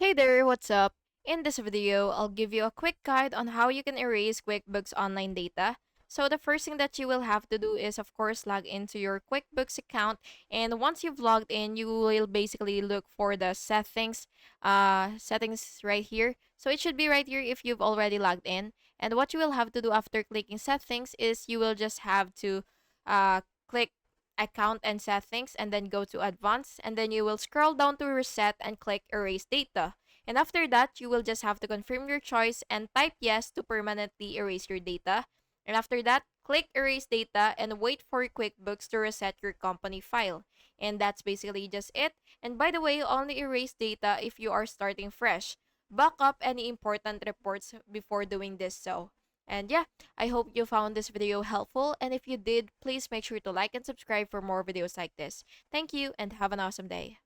Hey there, what's up? In this video, I'll give you a quick guide on how you can erase QuickBooks Online data. So the first thing that you will have to do is of course log into your QuickBooks account, and once you've logged in, you will basically look for the settings right here. So it should be right here if you've already logged in. And what you will have to do after clicking settings is you will just have to click account and settings and then go to advanced, and then you will scroll down to reset and click erase data. And after that, you will just have to confirm your choice and type yes to permanently erase your data. And after that, click erase data and wait for QuickBooks to reset your company file. And that's basically just it. And by the way, only erase data if you are starting fresh. Back up any important reports before doing this and yeah, I hope you found this video helpful, and if you did, please make sure to like and subscribe for more videos like this. Thank you and have an awesome day.